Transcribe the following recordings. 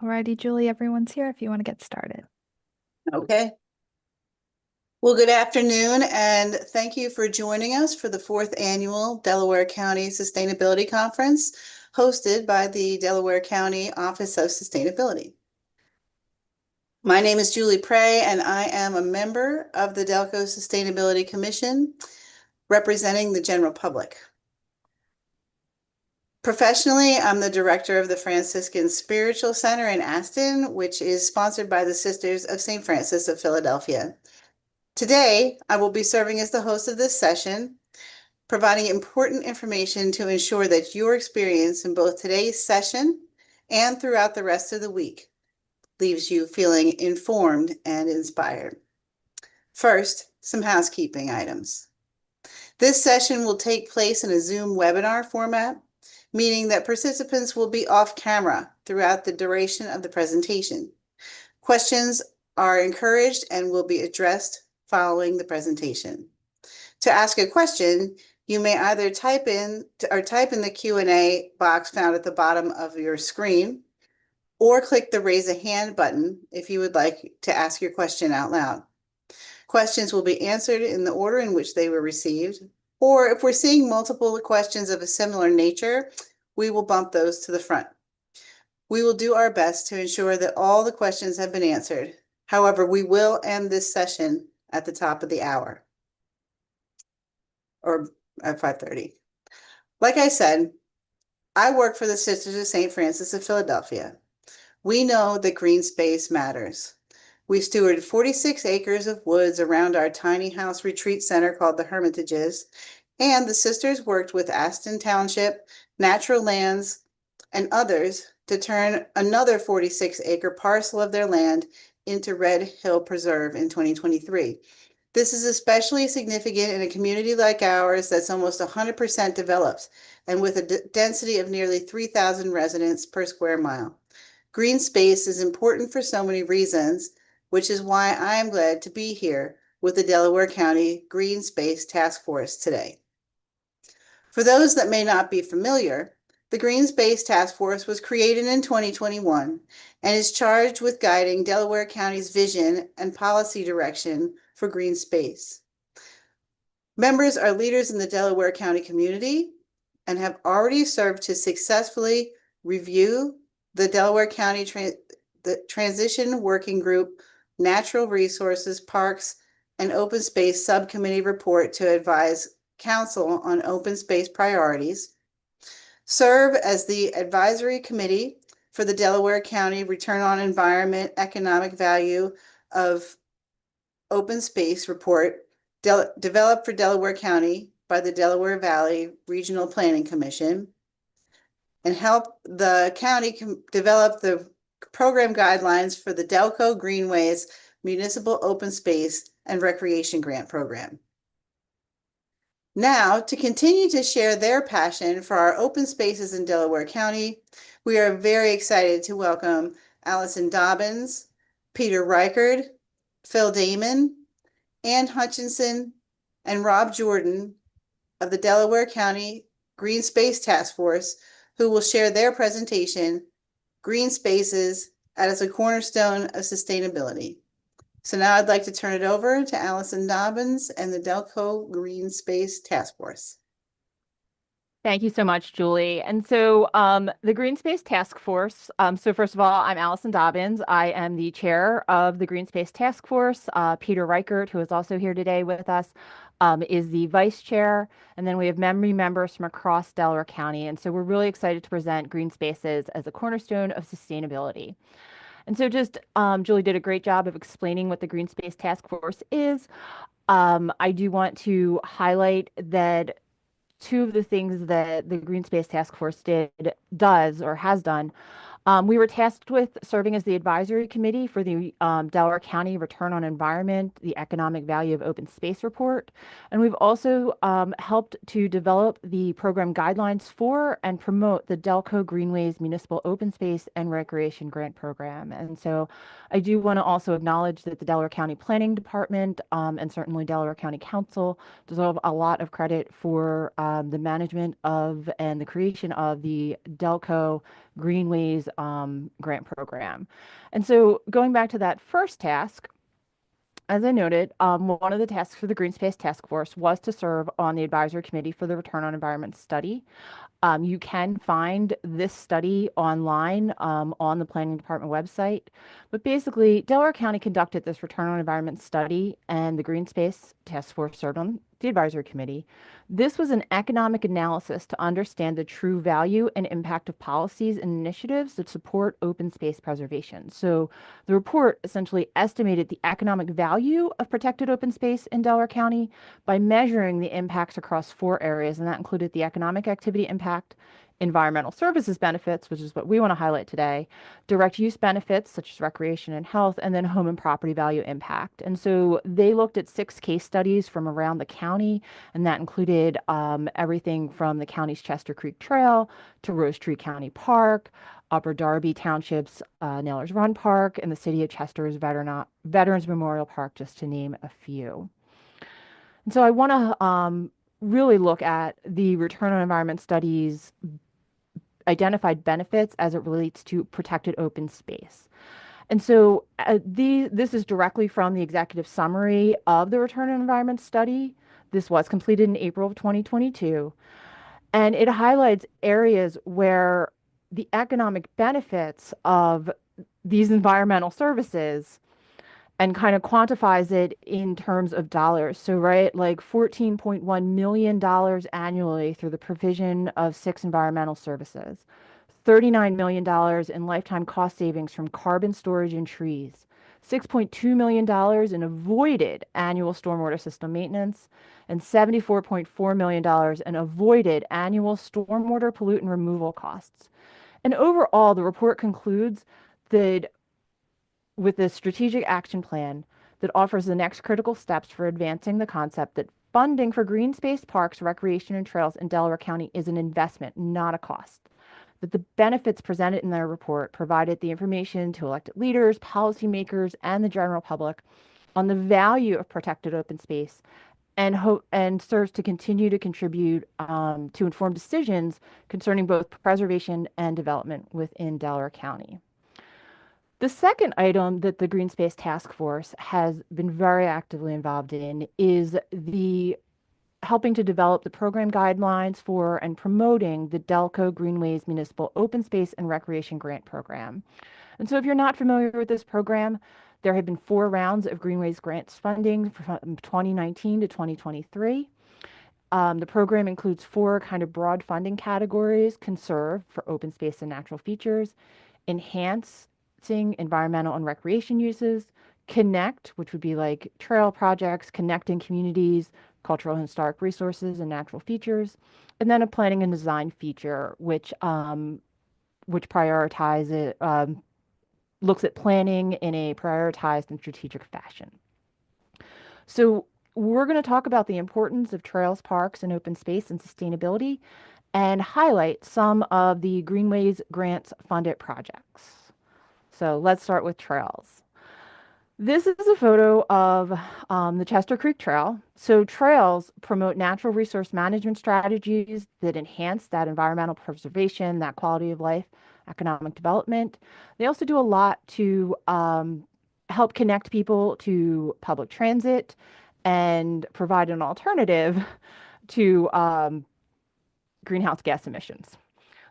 Alrighty, Julie, everyone's here if you want to get started. Okay. Well, good afternoon, and thank you for joining us for the fourth annual Delaware County Sustainability Conference hosted by the Delaware County Office of Sustainability. My name is Julie Prey, and I am a member of the Delco Sustainability Commission representing the general public. Professionally, I'm the director of the Franciscan Spiritual Center in Aston, which is sponsored by the Sisters of St. Francis of Philadelphia. Today, I will be serving as the host of this session, providing important information to ensure that your experience in both today's session and throughout the rest of the week leaves you feeling informed and inspired. First, some housekeeping items. This session will take place in a Zoom webinar format, meaning that participants will be off camera throughout the duration of the presentation. Questions are encouraged and will be addressed following the presentation. To ask a question, you may either type in the Q&A box found at the bottom of your screen, or click the raise a hand button if you would like to ask your question out loud. Questions will be answered in the order in which they were received, or if we're seeing multiple questions of a similar nature, we will bump those to the front. We will do our best to ensure that all the questions have been answered. However, we will end this session at the top of the hour, or at 5:30. Like I said, I work for the Sisters of St. Francis of Philadelphia. We know that green space matters. We steward 46 acres of woods around our tiny house retreat center called the Hermitages, and the sisters worked with Aston Township, Natural Lands, and others to turn another 46-acre parcel of their land into Red Hill Preserve in 2023. This is especially significant in a community like ours that's almost 100% developed and with a density of nearly 3,000 residents per square mile. Green space is important for so many reasons, which is why I am glad to be here with the Delaware County Green Space Task Force today. For those that may not be familiar, the Green Space Task Force was created in 2021 and is charged with guiding Delaware County's vision and policy direction for green space. Members are leaders in the Delaware County community and have already served to successfully review the Delaware County Transition Working Group, Natural Resources, Parks, and Open Space Subcommittee report to advise Council on open space priorities, serve as the advisory committee for the Delaware County Return on Environment Economic Value of Open Space report developed for Delaware County by the Delaware Valley Regional Planning Commission, and help the county develop the program guidelines for the Delco Greenways Municipal Open Space and Recreation Grant Program. Now, to continue to share their passion for our open spaces in Delaware County, we are very excited to welcome Alison Dobbins, Peter Reichard, Phil Damon, Ann Hutchinson, and Rob Jordan of the Delaware County Green Space Task Force, who will share their presentation, Green Spaces as a Cornerstone of Sustainability. So now I'd like to turn it over to Alison Dobbins and the Delco Green Space Task Force. Thank you so much, Julie. And so the Green Space Task Force, so first of all, I'm Alison Dobbins. I am the chair of the Green Space Task Force. Peter Reichert, who is also here today with us, is the vice chair. And then we have members from across Delaware County. And so we're really excited to present green spaces as a cornerstone of sustainability. And so just Julie did a great job of explaining what the Green Space Task Force is. I do want to highlight that two of the things that the Green Space Task Force does or has done. We were tasked with serving as the advisory committee for the Delaware County Return on Environment, the Economic Value of Open Space report. And we've also helped to develop the program guidelines for and promote the Delco Greenways Municipal Open Space and Recreation Grant Program. And so I do want to also acknowledge that the Delaware County Planning Department and certainly Delaware County Council deserve a lot of credit for the management of and the creation of the Delco Greenways grant program. And so going back to that first task, as I noted, one of the tasks for the Green Space Task Force was to serve on the advisory committee for the Return on Environment Study. You can find this study online on the Planning Department website. But basically, Delaware County conducted this Return on Environment study, and the Green Space Task Force served on the advisory committee. This was an economic analysis to understand the true value and impact of policies and initiatives that support open space preservation. So the report essentially estimated the economic value of protected open space in Delaware County by measuring the impacts across 4 areas, and that included the economic activity impact, environmental services benefits, which is what we want to highlight today, direct use benefits such as recreation and health, and then home and property value impact. And so they looked at 6 case studies from around the county, and that included everything from the county's Chester Creek Trail to Rose Tree County Park, Upper Darby Township's Nailers Run Park, and the city of Chester's Veterans Memorial Park, just to name a few. And so I want to really look at the return on environment studies identified benefits as it relates to protected open space. And so this is directly from the executive summary of the return on environment study. This was completed in April of 2022. And it highlights areas where the economic benefits of these environmental services and kind of quantifies it in terms of dollars. So, right, like $14.1 million annually through the provision of 6 environmental services, $39 million in lifetime cost savings from carbon storage in trees, $6.2 million in avoided annual stormwater system maintenance, and $74.4 million in avoided annual stormwater pollutant removal costs. And overall, the report concludes that with a strategic action plan that offers the next critical steps for advancing the concept that funding for green space parks, recreation, and trails in Delaware County is an investment, not a cost. That the benefits presented in their report provided the information to elected leaders, policymakers, and the general public on the value of protected open space and serves to continue to contribute to inform decisions concerning both preservation and development within Delaware County. The second item that the Green Space Task Force has been very actively involved in is the helping to develop the program guidelines for and promoting the Delco Greenways Municipal Open Space and Recreation Grant Program. And so if you're not familiar with this program, there have been 4 rounds of Greenways grants funding from 2019 to 2023. The program includes 4 kind of broad funding categories: conserve for open space and natural features, enhance environmental and recreation uses, connect, which would be like trail projects, connecting communities, cultural and historic resources and natural features, and then a planning and design feature, which prioritizes looks at planning in a prioritized and strategic fashion. So we're going to talk about the importance of trails, parks, and open space and sustainability, and highlight some of the Greenways grants funded projects. So let's start with trails. This is a photo of the Chester Creek Trail. So trails promote natural resource management strategies that enhance that environmental preservation, that quality of life, economic development. They also do a lot to help connect people to public transit and provide an alternative to greenhouse gas emissions.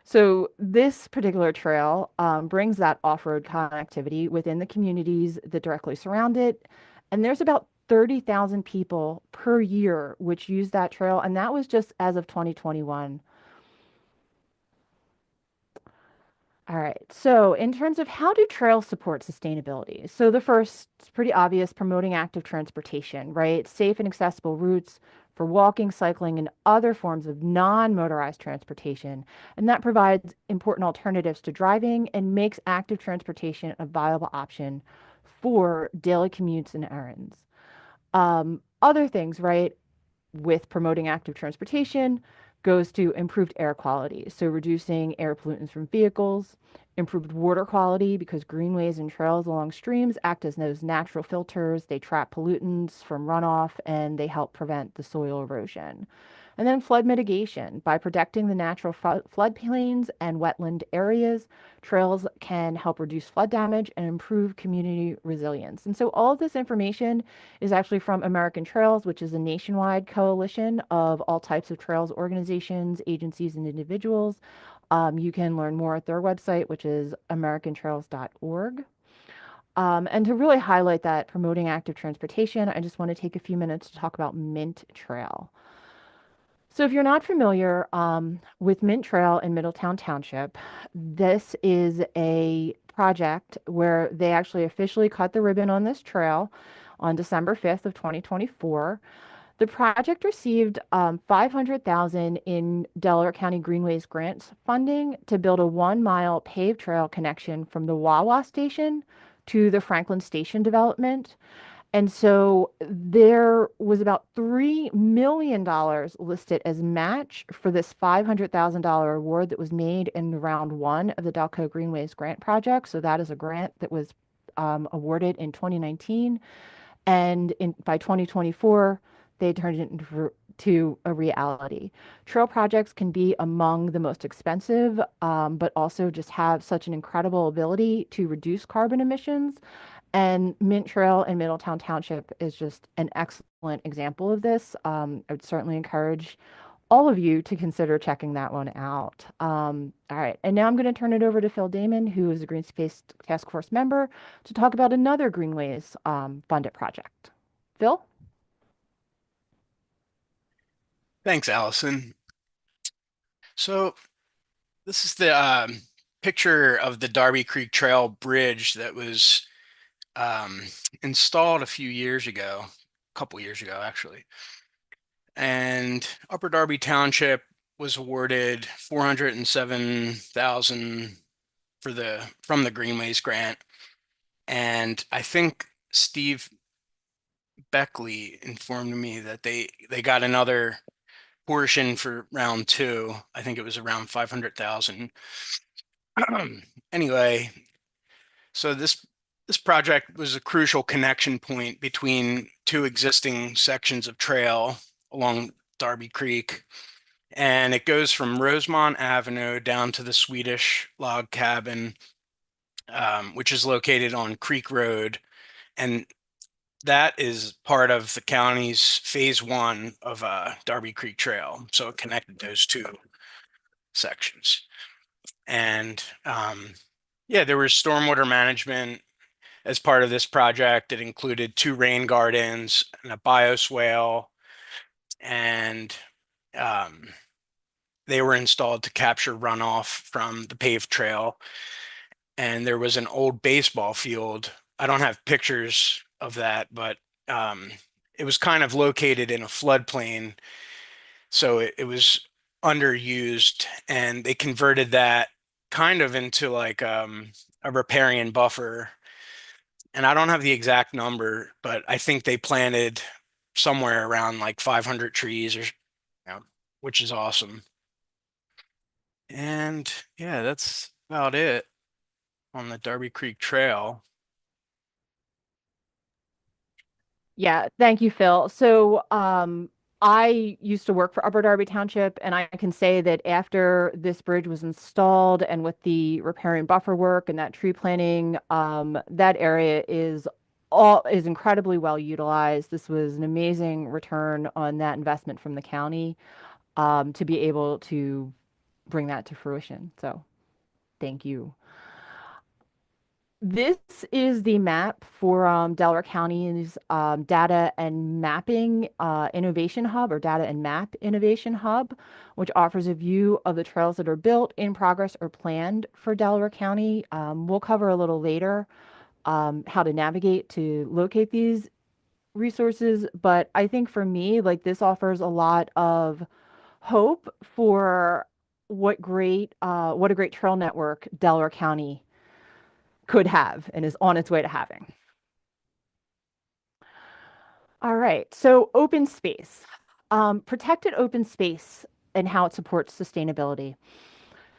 So this particular trail brings that off-road connectivity within the communities that directly surround it. And there's about 30,000 people per year which use that trail. And that was just as of 2021. All right. So in terms of how do trails support sustainability? So the first, it's pretty obvious, promoting active transportation, right? Safe and accessible routes for walking, cycling, and other forms of non-motorized transportation. And that provides important alternatives to driving and makes active transportation a viable option for daily commutes and errands. Other things, right, with promoting active transportation goes to improved air quality. So reducing air pollutants from vehicles, improved water quality because greenways and trails along streams act as those natural filters. They trap pollutants from runoff and they help prevent the soil erosion. And then flood mitigation. By protecting the natural floodplains and wetland areas, trails can help reduce flood damage and improve community resilience. And so all of this information is actually from American Trails, which is a nationwide coalition of all types of trails organizations, agencies, and individuals. You can learn more at their website, which is americantrails.org. And to really highlight that promoting active transportation, I just want to take a few minutes to talk about Mint Trail. So if you're not familiar with Mint Trail in Middletown Township, this is a project where they actually officially cut the ribbon on this trail on December 5th of 2024. The project received $500,000 in Delaware County Greenways grants funding to build a 1-mile paved trail connection from the Wawa station to the Franklin Station development. And so there was about $3 million listed as match for this $500,000 award that was made in round one of the Delco Greenways grant project. So that is a grant that was awarded in 2019. And by 2024, they turned it into a reality. Trail projects can be among the most expensive, but also just have such an incredible ability to reduce carbon emissions. And Mint Trail in Middletown Township is just an excellent example of this. I would certainly encourage all of you to consider checking that one out. All right, and now I'm going to turn it over to Phil Damon, who is a Green Space Task Force member, to talk about another Greenways funded project. Phil? Thanks, Allison. So this is the picture of the Darby Creek Trail Bridge that was installed a few years ago, a couple years ago, actually. And Upper Darby Township was awarded $407,000 from the Greenways grant. And I think Steve Beckley informed me that they got another portion for round two. I think it was around 500,000. Anyway, so this project was a crucial connection point between two existing sections of trail along Darby Creek. And it goes from Rosemont Avenue down to the Swedish log cabin, which is located on Creek Road. And that is part of the county's phase one of Darby Creek Trail. So it connected those two sections. And yeah, there was stormwater management as part of this project. It included 2 rain gardens and a bioswale, and they were installed to capture runoff from the paved trail. And there was an old baseball field. I don't have pictures of that, but it was kind of located in a floodplain. So it was underused, and they converted that kind of into like a riparian buffer. And I don't have the exact number, but I think they planted somewhere around like 500 trees, or which is awesome. And yeah, that's about it on the Darby Creek Trail. Yeah, thank you, Phil. So I used to work for Upper Darby Township, and I can say that after this bridge was installed and with the riparian buffer work and that tree planting, that area is incredibly well utilized. This was an amazing return on that investment from the county to be able to bring that to fruition. So thank you. This is the map for Delaware County's Data and Mapping Innovation Hub, or Data and Map Innovation Hub, which offers a view of the trails that are built, in progress, or planned for Delaware County. We'll cover a little later how to navigate to locate these resources, but I think for me, like, this offers a lot of hope for what a great trail network Delaware County could have and is on its way to having. All right, so open space. Protected open space and how it supports sustainability.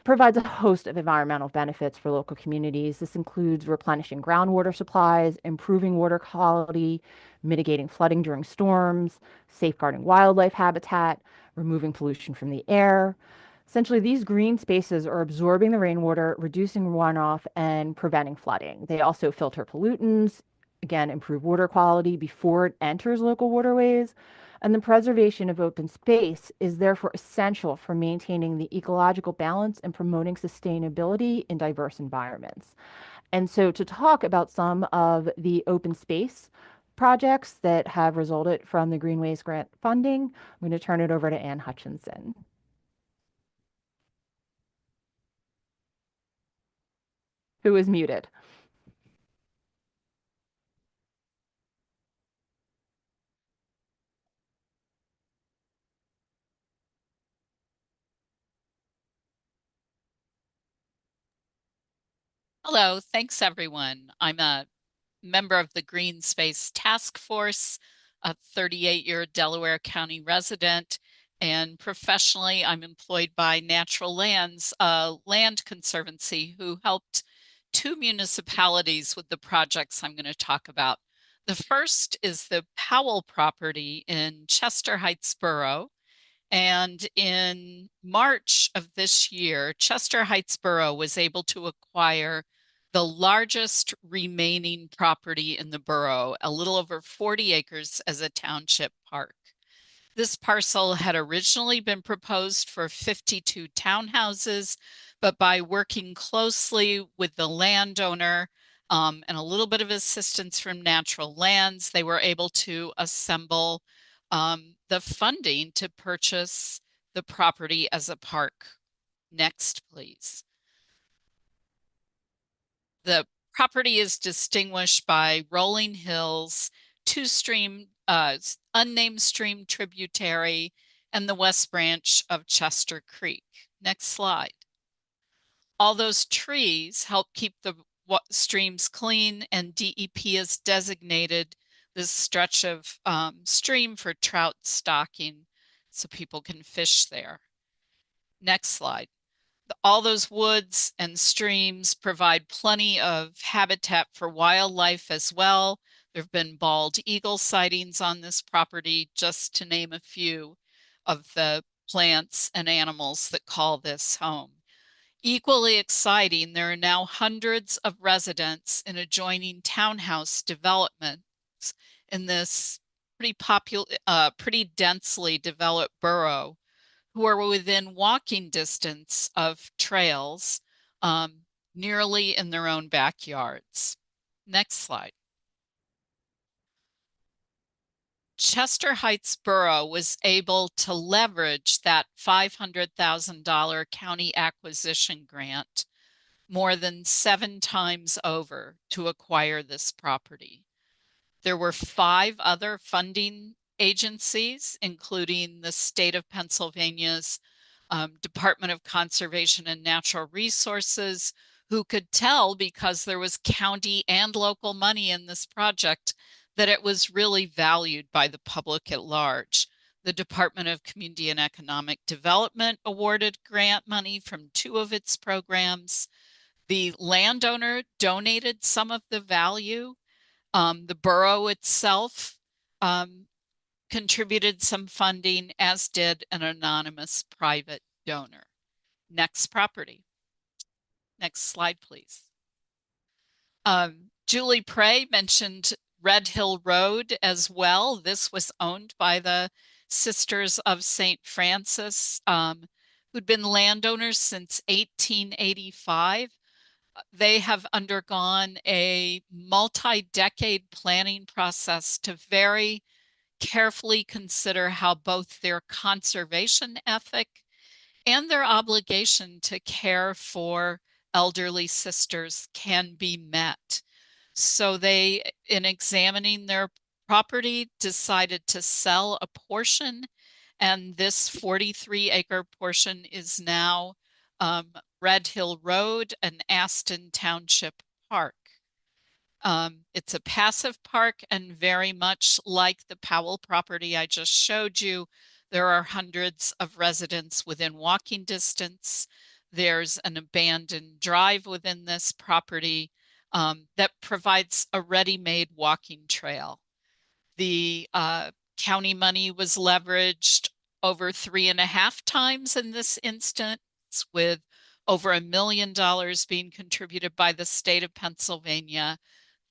provides a host of environmental benefits for local communities. This includes replenishing groundwater supplies, improving water quality, mitigating flooding during storms, safeguarding wildlife habitat, removing pollution from the air. Essentially, these green spaces are absorbing the rainwater, reducing runoff, and preventing flooding. They also filter pollutants, again, improve water quality before it enters local waterways. And the preservation of open space is therefore essential for maintaining the ecological balance and promoting sustainability in diverse environments. And so, to talk about some of the open space projects that have resulted from the Greenways grant funding, I'm going to turn it over to Ann Hutchinson. Who is muted. Hello, thanks everyone. I'm a member of the Green Space Task Force, a 38-year Delaware County resident, and professionally I'm employed by Natural Lands, a land conservancy who helped 2 municipalities with the projects I'm going to talk about. The first is the Powell property in Chester Heights Borough. And in March of this year, Chester Heights Borough was able to acquire the largest remaining property in the borough, a little over 40 acres as a township park. This parcel had originally been proposed for 52 townhouses, but by working closely with the landowner and a little bit of assistance from Natural Lands, they were able to assemble the funding to purchase the property as a park. Next, please. The property is distinguished by rolling hills, unnamed stream tributary, and the West Branch of Chester Creek. Next slide. All those trees help keep the streams clean, and DEP has designated this stretch of stream for trout stocking so people can fish there. Next slide. All those woods and streams provide plenty of habitat for wildlife as well. There have been bald eagle sightings on this property, just to name a few of the plants and animals that call this home. Equally exciting, there are now hundreds of residents in adjoining townhouse developments in this pretty densely developed borough, who are within walking distance of trails, nearly in their own backyards. Next slide. Chester Heights Borough was able to leverage that $500,000 county acquisition grant more than 7 times over to acquire this property. There were 5 other funding agencies, including the state of Pennsylvania's Department of Conservation and Natural Resources, who could tell, because there was county and local money in this project, that it was really valued by the public at large. The Department of Community and Economic Development awarded grant money from 2 of its programs. The landowner donated some of the value. The borough itself contributed some funding, as did an anonymous private donor. Next property. Next slide, please. Julie Prey mentioned Red Hill Road as well. This was owned by the Sisters of St. Francis, who'd been landowners since 1885. They have undergone a multi-decade planning process to very carefully consider how both their conservation ethic and their obligation to care for elderly sisters can be met. So they, in examining their property, decided to sell a portion, and this 43-acre portion is now Red Hill Road and Aston Township Park. It's a passive park, and very much like the Powell property I just showed you, there are hundreds of residents within walking distance. There's an abandoned drive within this property that provides a ready-made walking trail. The county money was leveraged over 3.5 times in this instance, with over $1 million being contributed by the state of Pennsylvania.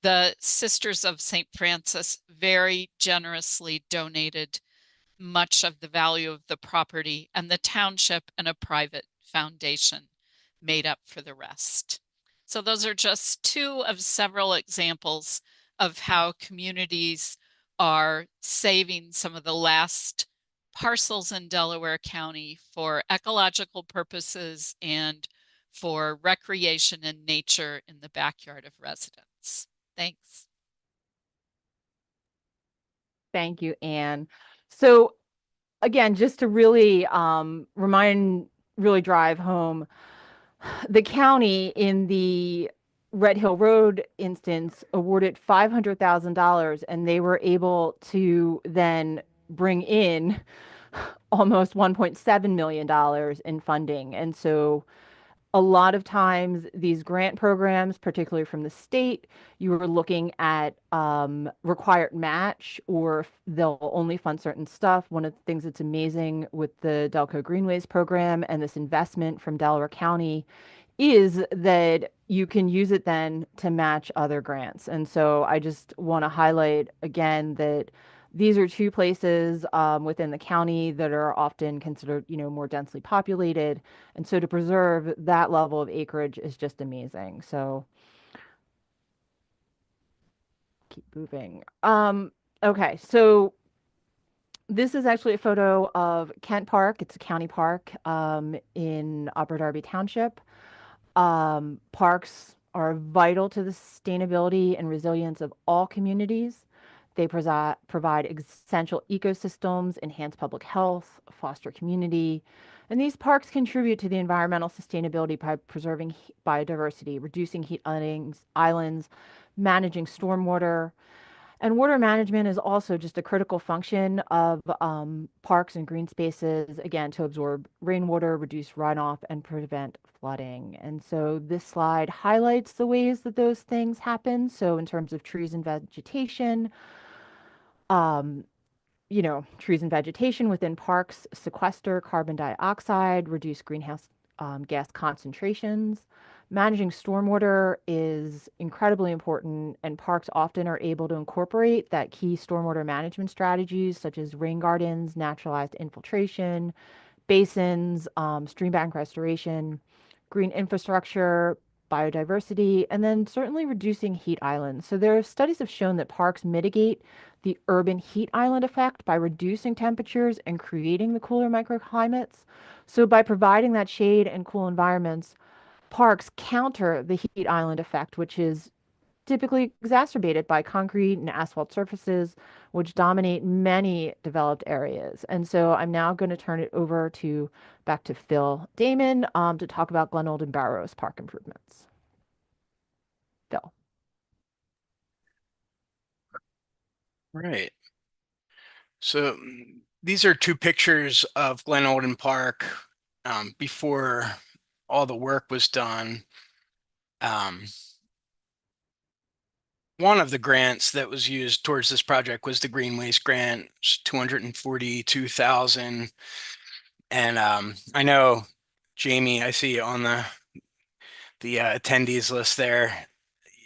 The Sisters of St. Francis very generously donated much of the value of the property, and the township and a private foundation made up for the rest. So those are just two of several examples of how communities are saving some of the last parcels in Delaware County for ecological purposes and for recreation and nature in the backyard of residents. Thanks. Thank you, Anne. So again, just to really really drive home, the county in the Red Hill Road instance awarded $500,000, and they were able to then bring in almost $1.7 million in funding. And so a lot of times these grant programs, particularly from the state, you were looking at required match, or they'll only fund certain stuff. One of the things that's amazing with the Delco Greenways program and this investment from Delaware County is that you can use it then to match other grants. And so I just want to highlight again that these are two places within the county that are often considered, more densely populated. And so to preserve that level of acreage is just amazing. So keep moving. Okay, so this is actually a photo of Kent Park. It's a county park in Upper Darby Township. Parks are vital to the sustainability and resilience of all communities. They provide essential ecosystems, enhance public health, foster community, and these parks contribute to the environmental sustainability by preserving biodiversity, reducing heat islands, managing stormwater. And water management is also just a critical function of parks and green spaces, again, to absorb rainwater, reduce runoff, and prevent flooding. And so this slide highlights the ways that those things happen. So in terms of trees and vegetation, trees and vegetation within parks sequester carbon dioxide, reduce greenhouse gas concentrations. Managing stormwater is incredibly important, and parks often are able to incorporate that key stormwater management strategies such as rain gardens, naturalized infiltration, basins, stream bank restoration, green infrastructure, biodiversity, and then certainly reducing heat islands. So there are studies have shown that parks mitigate the urban heat island effect by reducing temperatures and creating the cooler microclimates. So by providing that shade and cool environments, parks counter the heat island effect, which is typically exacerbated by concrete and asphalt surfaces, which dominate many developed areas. And so I'm now going to turn it over back to Phil Damon to talk about Glen and Barrows park improvements. Phil. Right. So these are two pictures of Glen Olden Park before all the work was done. One of the grants that was used towards this project was the Greenways grant, $242,000. And I know, Jamie, I see on the attendees list there,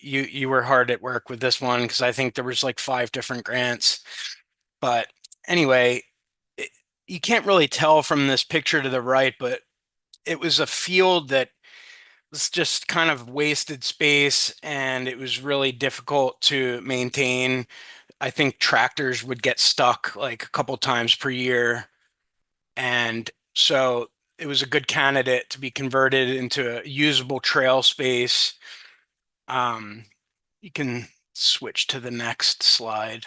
you were hard at work with this one because I think there was like 5 different grants. But anyway, you can't really tell from this picture to the right, but it was a field that was just kind of wasted space, and it was really difficult to maintain. I think tractors would get stuck like a couple times per year. And so it was a good candidate to be converted into a usable trail space. You can switch to the next slide.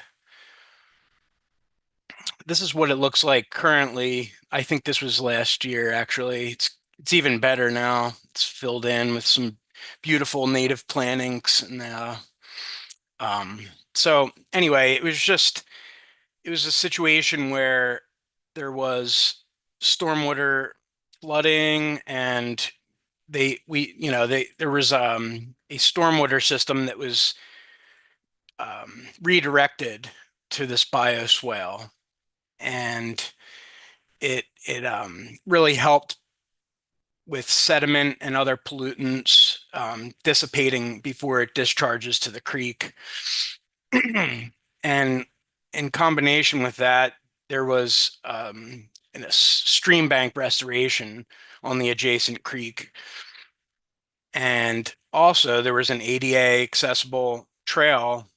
This is what it looks like currently. I think this was last year, actually. It's even better now. It's filled in with some beautiful native plantings. And so anyway, it was a situation where there was stormwater flooding and there was a stormwater system that was redirected to this bioswale, and it really helped with sediment and other pollutants dissipating before it discharges to the creek. And in combination with that, there was a stream bank restoration on the adjacent creek. And also there was an ADA accessible trail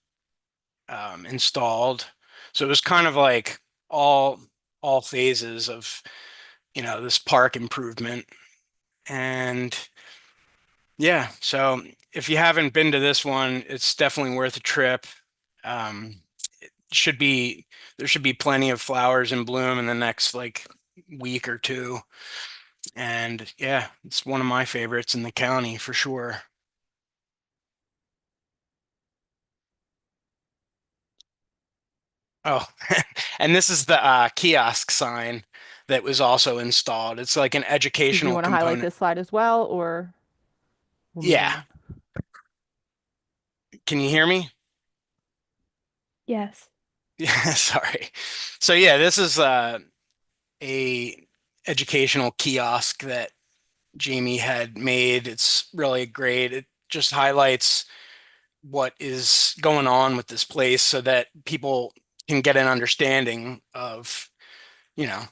installed. So it was kind of like all phases of, this park improvement. And yeah, so if you haven't been to this one, it's definitely worth a trip. It should be there should be plenty of flowers in bloom in the next like week or two. And yeah, it's one of my favorites in the county for sure. Oh, and this is the kiosk sign that was also installed. It's like an Did you educational want to highlight component. this slide as well, or we'll move Yeah. on? Can you hear me? Yes. Yeah, sorry. So yeah, this is a educational kiosk that Jamie had made. It's really great. It just highlights what is going on with this place so that people can get an understanding of, you know,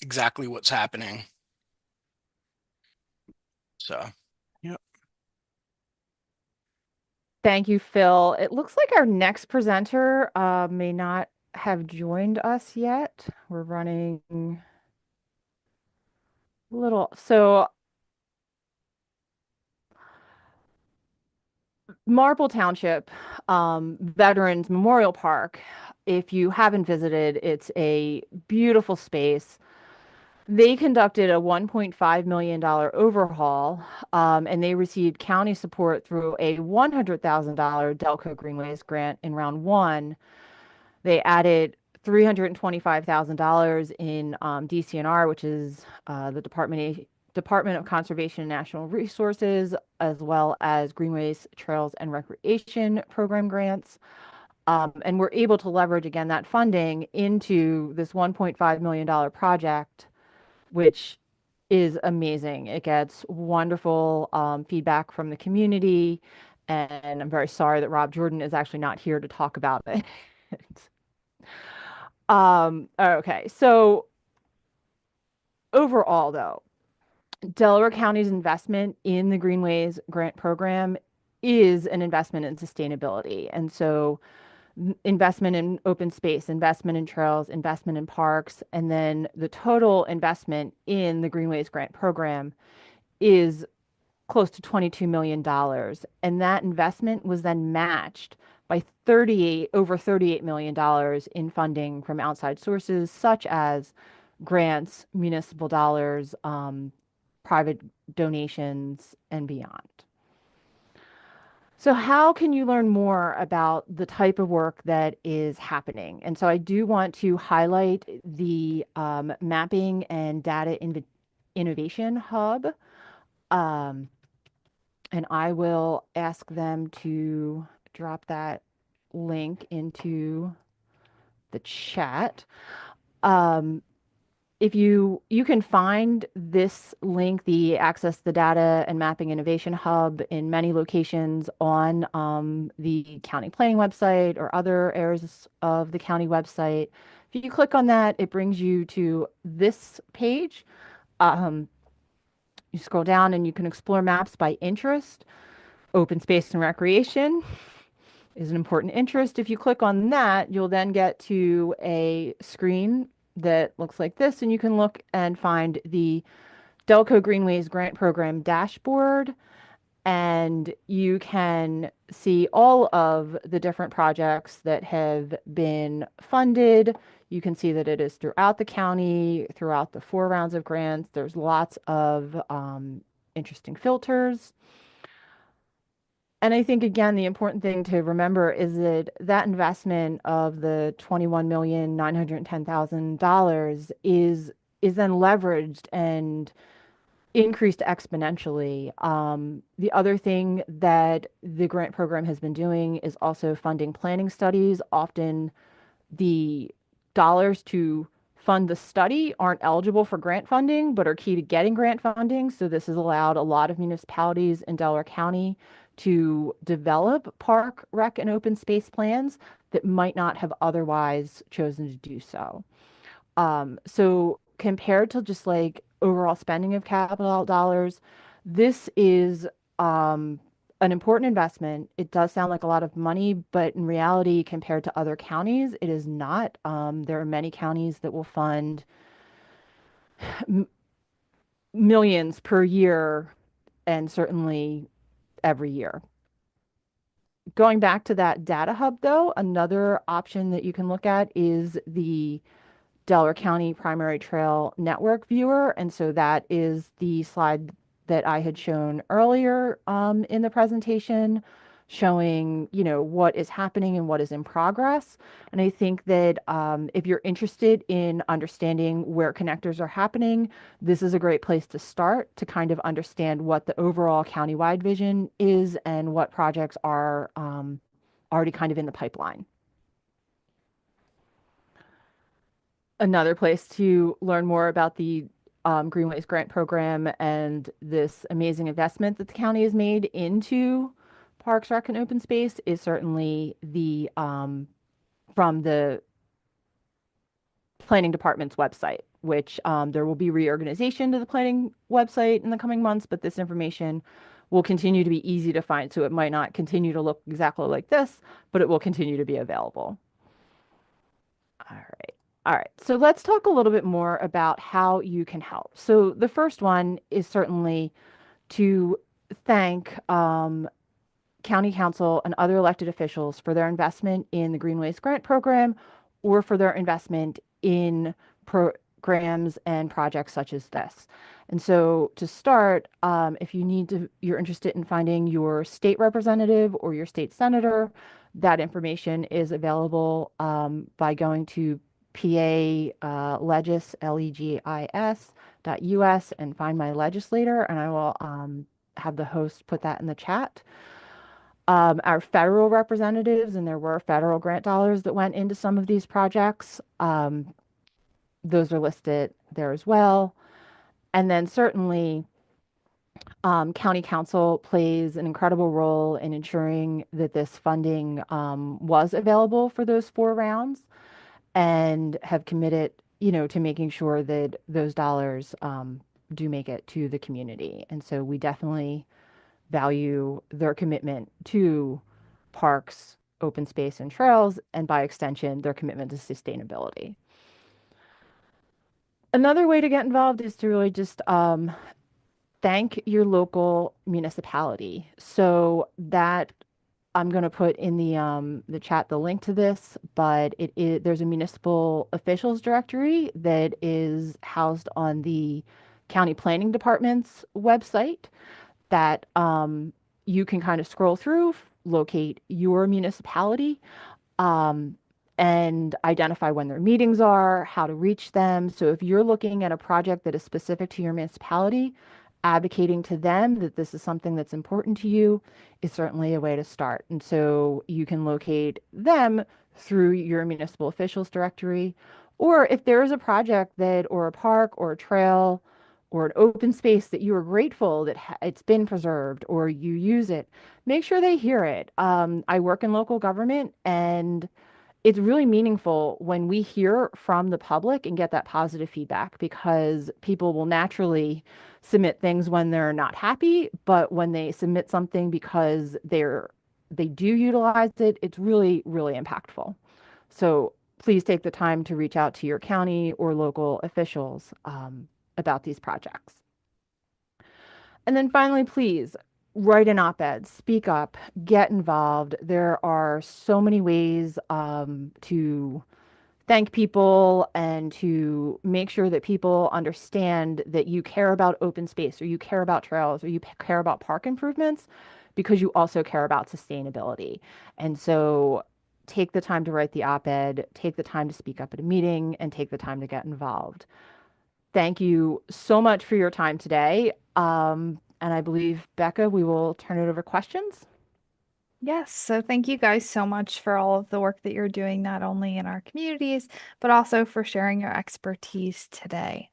exactly what's happening. So, yeah. Thank you, Phil. It looks like our next presenter may not have joined us yet. We're running a little. So Marple Township Veterans Memorial Park, if you haven't visited, it's a beautiful space. They conducted a $1.5 million overhaul, and they received county support through a $100,000 Delco Greenways grant in round one. They added $325,000 in DCNR, which is the Department of Conservation and National Resources, as well as Greenways, Trails, and Recreation Program grants. And we're able to leverage again that funding into this $1.5 million project, which is amazing. It gets wonderful feedback from the community. And I'm very sorry that Rob Jordan is actually not here to talk about it. Okay, so overall, though, Delaware County's investment in the Greenways Grant Program is an investment in sustainability. And so investment in open space, investment in trails, investment in parks, and then the total investment in the Greenways Grant Program is close to $22 million. And that investment was then matched by over $38 million in funding from outside sources, such as grants, municipal dollars, private donations, and beyond. So how can you learn more about the type of work that is happening? And so I do want to highlight the Mapping and Data Innovation Hub. And I will ask them to drop that link into the chat. If you can find this link, the Access the Data and Mapping Innovation Hub, in many locations on the county planning website or other areas of the county website. If you click on that, it brings you to this page. You scroll down and you can explore maps by interest. Open space and recreation is an important interest. If you click on that, you'll then get to a screen that looks like this, and you can look and find the Delco Greenways Grant Program dashboard, and you can see all of the different projects that have been funded. You can see that it is throughout the county, throughout the 4 rounds of grants. There's lots of interesting filters. And I think, again, the important thing to remember is that that investment of the $21,910,000 is then leveraged and increased exponentially. The other thing that the grant program has been doing is also funding planning studies. Often the dollars to fund the study aren't eligible for grant funding, but are key to getting grant funding. So this has allowed a lot of municipalities in Delaware County to develop park, rec, and open space plans that might not have otherwise chosen to do so. So compared to just like overall spending of capital dollars, this is an important investment. It does sound like a lot of money, but in reality, compared to other counties, it is not. There are many counties that will fund millions per year and certainly every year. Going back to that data hub, though, another option that you can look at is the Delaware County Primary Trail Network Viewer. And so that is the slide that I had shown earlier in the presentation, showing, you know, what is happening and what is in progress. And I think that if you're interested in understanding where connectors are happening, this is a great place to start to kind of understand what the overall countywide vision is and what projects are already kind of in the pipeline. Another place to learn more about the Greenways Grant Program and this amazing investment that the county has made into Parks, Rec, and Open Space is certainly the from the Planning Department's website, which there will be reorganization to the planning website in the coming months, but this information will continue to be easy to find. So it might not continue to look exactly like this, but it will continue to be available. All right. All right, so let's talk a little bit more about how you can help. So the first one is certainly to thank County Council and other elected officials for their investment in the Greenways Grant Program or for their investment in programs and projects such as this. And so to start, if you're interested in finding your state representative or your state senator, that information is available by going to PA legis, legis.us and find my legislator, and I will have the host put that in the chat. Our federal representatives, and there were federal grant dollars that went into some of these projects. Those are listed there as well. And then certainly County Council plays an incredible role in ensuring that this funding was available for those 4 rounds, and have committed, you know, to making sure that those dollars do make it to the community. And so we definitely value their commitment to parks, open space, and trails, and by extension, their commitment to sustainability. Another way to get involved is to really just thank your local municipality. So that I'm going to put in the chat the link to this, but there's a municipal officials directory that is housed on the county planning department's website that you can kind of scroll through, locate your municipality, and identify when their meetings are, how to reach them. So if you're looking at a project that is specific to your municipality, advocating to them that this is something that's important to you is certainly a way to start. And so you can locate them through your municipal officials directory. Or if there is a project that, or a park or a trail or an open space that you are grateful that it's been preserved or you use it, make sure they hear it. I work in local government, and it's really meaningful when we hear from the public and get that positive feedback, because people will naturally submit things when they're not happy, but when they submit something because they do utilize it, it's really, really impactful. So please take the time to reach out to your county or local officials about these projects. And then finally, please write an op-ed, speak up, get involved. There are so many ways to thank people and to make sure that people understand that you care about open space, or you care about trails, or you care about park improvements, because you also care about sustainability. And so take the time to write the op-ed, take the time to speak up at a meeting, and take the time to get involved. Thank you so much for your time today. And I believe, Becca, we will turn it over to questions. Yes, so thank you guys so much for all of the work that you're doing, not only in our communities, but also for sharing your expertise today.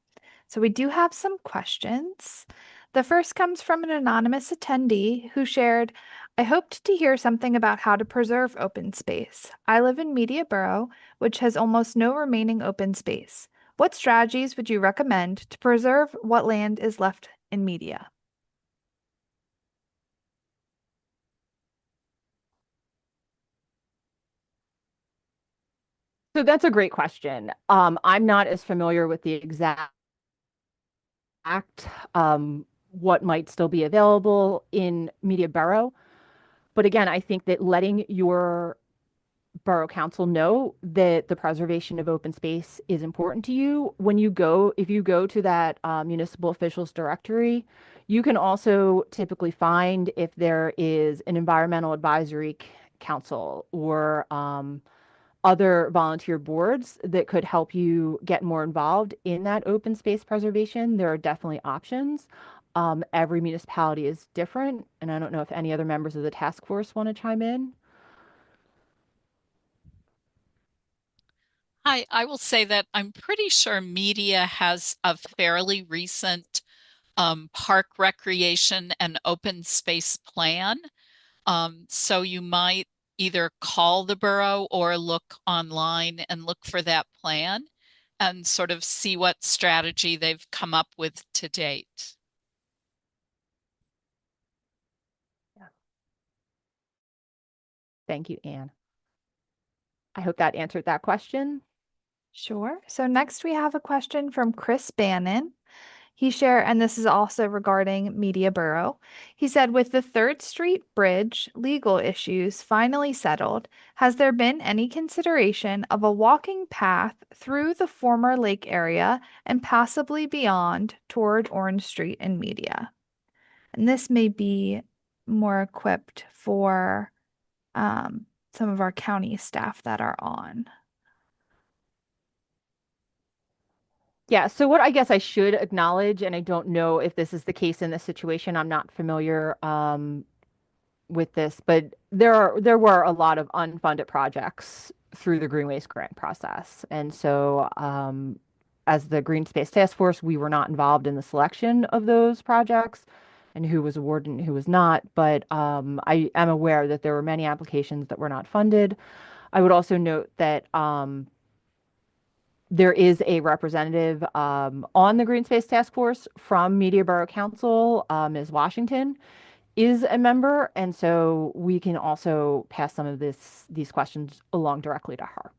So we do have some questions. The first comes from an anonymous attendee who shared, I hoped to hear something about how to preserve open space. I live in Media Borough, which has almost no remaining open space. What strategies would you recommend to preserve what land is left in Media? So that's a great question. I'm not as familiar with the exact what might still be available in Media Borough. But again, I think that letting your borough council know that the preservation of open space is important to you. If you go to that municipal officials directory, you can also typically find if there is an environmental advisory council or other volunteer boards that could help you get more involved in that open space preservation. There are definitely options. Every municipality is different, and I don't know if any other members of the task force want to chime in. Hi, I will say that I'm pretty sure Media has a fairly recent park recreation and open space plan. So you might either call the borough or look online and look for that plan and sort of see what strategy they've come up with to date. Thank you, Anne. I hope that answered that question. Sure. So next we have a question from Chris Bannon. He shared, and this is also regarding Media Borough. He said, with the 3rd Street Bridge legal issues finally settled, has there been any consideration of a walking path through the former lake area and possibly beyond toward Orange Street and Media? And this may be more equipped for some of our county staff that are on. Yeah, so what I guess I should acknowledge, and I don't know if this is the case in this situation, I'm not familiar with this, but there were a lot of unfunded projects through the Greenways grant process. And so as the Green Space Task Force, we were not involved in the selection of those projects and who was awarded and who was not. But I am aware that there were many applications that were not funded. I would also note that there is a representative on the Green Space Task Force from Media Borough Council. Ms. Washington is a member, and so we can also pass some of these questions along directly to her.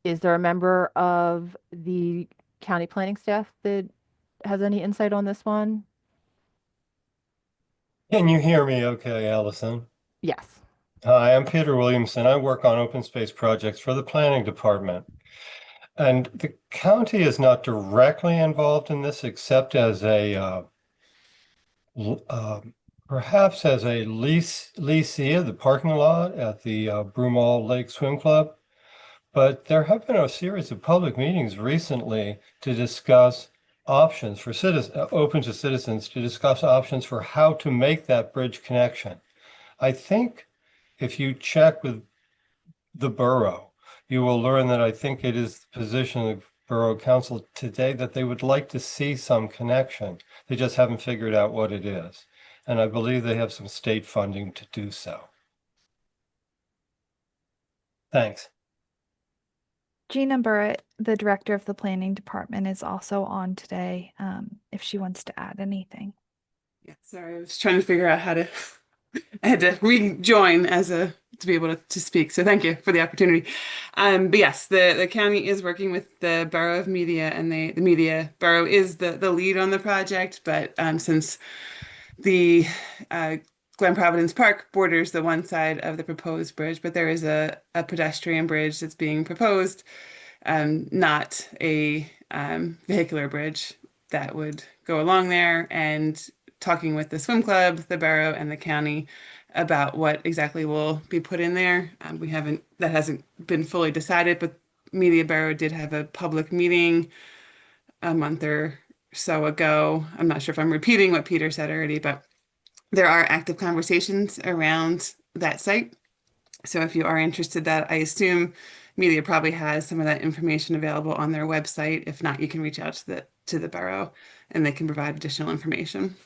Is there a member of the county planning staff that has any insight on this one? Can you hear me okay, Allison? Yes. Hi, I'm Peter Williamson. I work on open space projects for the planning department. And the county is not directly involved in this except as a perhaps as a leasee of the parking lot at the Broomall Lake Swim Club. But there have been a series of public meetings recently to discuss options for citizens, open to citizens, to discuss options for how to make that bridge connection. I think if you check with the borough, you will learn that I think it is the position of Borough Council today that they would like to see some connection. They just haven't figured out what it is. And I believe they have some state funding to do so. Thanks. Gina Burrett, the director of the planning department, is also on today, if she wants to add anything. Yeah, sorry, I was trying to figure out how to, I had to rejoin to be able to speak. So thank you for the opportunity. But yes, the county is working with the Borough of Media, and the Media Borough is the lead on the project. But since the Glen Providence Park borders the one side of the proposed bridge, but there is a pedestrian bridge that's being proposed, not a vehicular bridge that would go along there, and talking with the swim club, the borough, and the county about what exactly will be put in there. That hasn't been fully decided, but Media Borough did have a public meeting a month or so ago. I'm not sure if I'm repeating what Peter said already, but there are active conversations around that site. So if you are interested, that I assume media probably has some of that information available on their website. If not, you can reach out to the borough and they can provide additional information.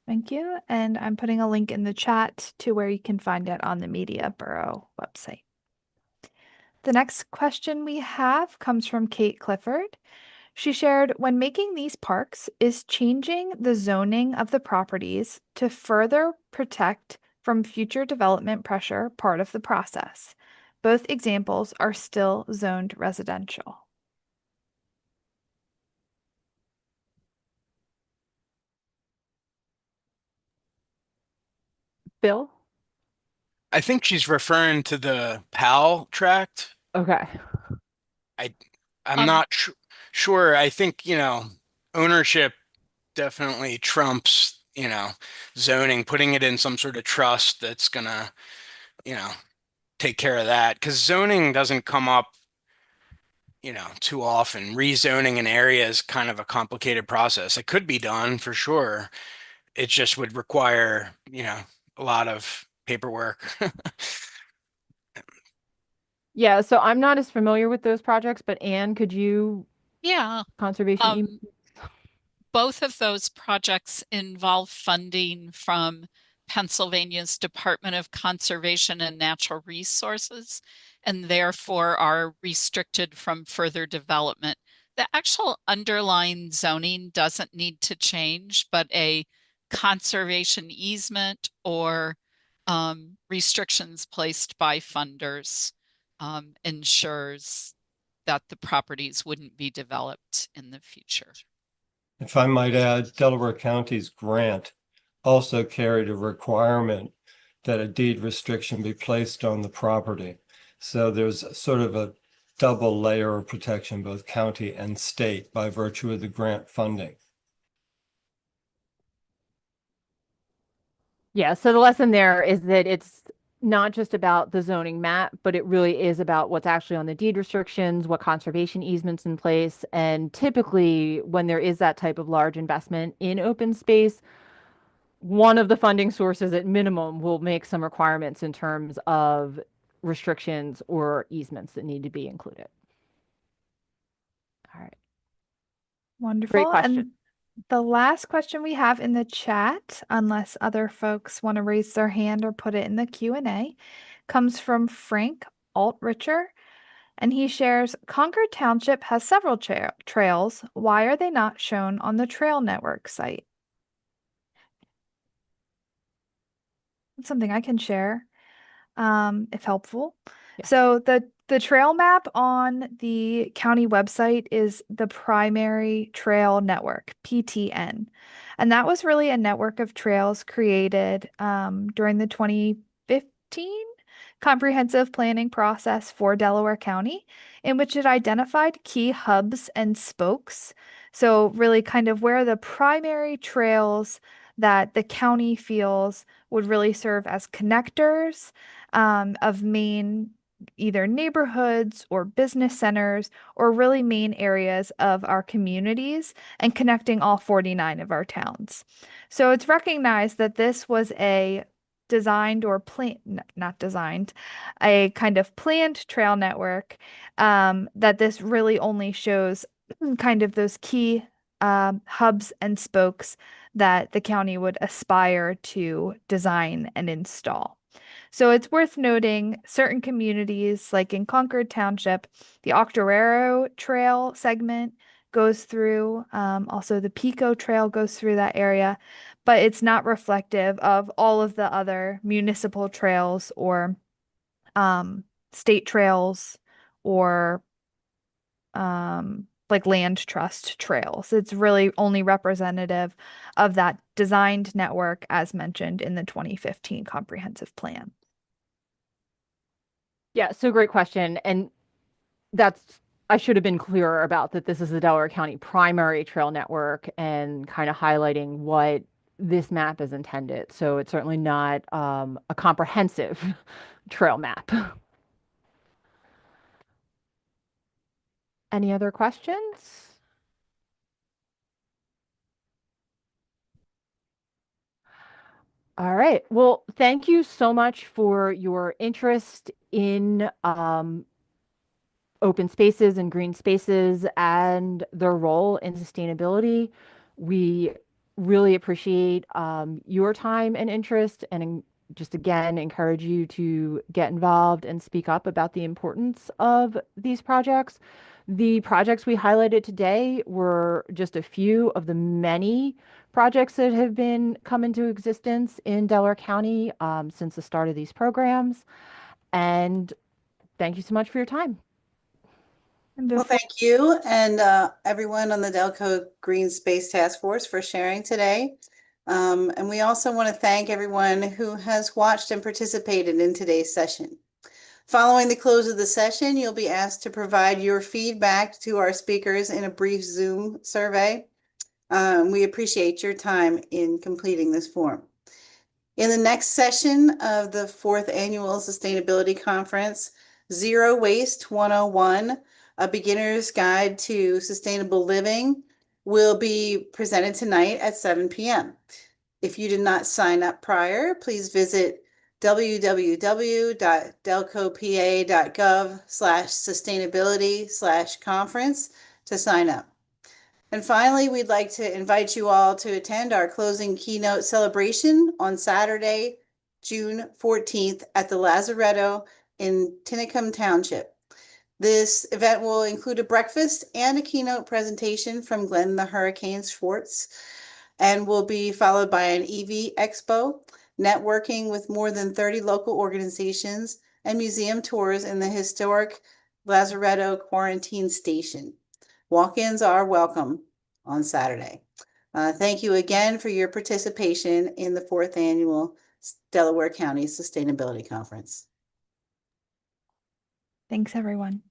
Thank you. And I'm putting a link in the chat to where you can find it on the Media Borough website. The next question we have comes from Kate Clifford. She shared, when making these parks, is changing the zoning of the properties to further protect from future development pressure part of the process? Both examples are still zoned residential. Bill? I think she's referring to the PAL tract. Okay. I'm not sure. I think, ownership definitely trumps, zoning, putting it in some sort of trust that's gonna, take care of that. Because zoning doesn't come up, too often. Rezoning an area is kind of a complicated process. It could be done for sure. It just would require, a lot of paperwork. Yeah, so I'm not as familiar with those projects, but Anne, could you Yeah. conservation? Both of those projects involve funding from Pennsylvania's Department of Conservation and Natural Resources, and therefore are restricted from further development. The actual underlying zoning doesn't need to change, but a conservation easement or restrictions placed by funders ensures that the properties wouldn't be developed in the future. If I might add, Delaware County's grant also carried a requirement that a deed restriction be placed on the property. So there's sort of a double layer of protection, both county and state, by virtue of the grant funding. Yeah, so the lesson there is that it's not just about the zoning map, but it really is about what's actually on the deed restrictions, what conservation easements in place. And typically, when there is that type of large investment in open space, one of the funding sources at minimum will make some requirements in terms of restrictions or easements that need to be included. All right. Wonderful. Great question. And the last question we have in the chat, unless other folks want to raise their hand or put it in the Q&A, comes from Frank Altricher. And he shares, Concord Township has several trails. Why are they not shown on the Trail Network site? That's something I can share, if helpful. Yeah. So the trail map on the county website is the Primary Trail Network, PTN. And that was really a network of trails created during the 2015 comprehensive planning process for Delaware County, in which it identified key hubs and spokes. So really kind of where the primary trails that the county feels would really serve as connectors of main either neighborhoods or business centers or really main areas of our communities and connecting all 49 of our towns. So it's recognized that this was a designed or not designed, a kind of planned trail network, that this really only shows kind of those key hubs and spokes that the county would aspire to design and install. So it's worth noting certain communities, like in Concord Township, the Octoraro Trail segment goes through, also the Pico Trail goes through that area, but it's not reflective of all of the other municipal trails or state trails or like land trust trails. It's really only representative of that designed network as mentioned in the 2015 comprehensive plan. Yeah, so great question. And I should have been clearer about that. This is the Delaware County Primary Trail Network and kind of highlighting what this map is intended. So it's certainly not a comprehensive trail map. Any other questions? All right. Well, thank you so much for your interest in open spaces and green spaces and their role in sustainability. We really appreciate your time and interest, and just again encourage you to get involved and speak up about the importance of these projects. The projects we highlighted today were just a few of the many projects that have been come into existence in Delaware County since the start of these programs. And thank you so much for your time. And Well, before, thank you and everyone on the Delco Green Space Task Force for sharing today. And we also want to thank everyone who has watched and participated in today's session. Following the close of the session, you'll be asked to provide your feedback to our speakers in a brief Zoom survey. We appreciate your time in completing this form. In the next session of the 4th Annual Sustainability Conference, Zero Waste 101, a beginner's guide to sustainable living, will be presented tonight at 7 p.m. If you did not sign up prior, please visit www.delcopa.gov/sustainability/conference to sign up. And finally, we'd like to invite you all to attend our closing keynote celebration on Saturday, June 14th at the Lazaretto in Tinicum Township. This event will include a breakfast and a keynote presentation from Glenn the Hurricane Schwartz, and will be followed by an EV Expo, networking with more than 30 local organizations, and museum tours in the historic Lazaretto Quarantine Station. Walk-ins are welcome on Saturday. Thank you again for your participation in the 4th Annual Delaware County Sustainability Conference. thanks everyone.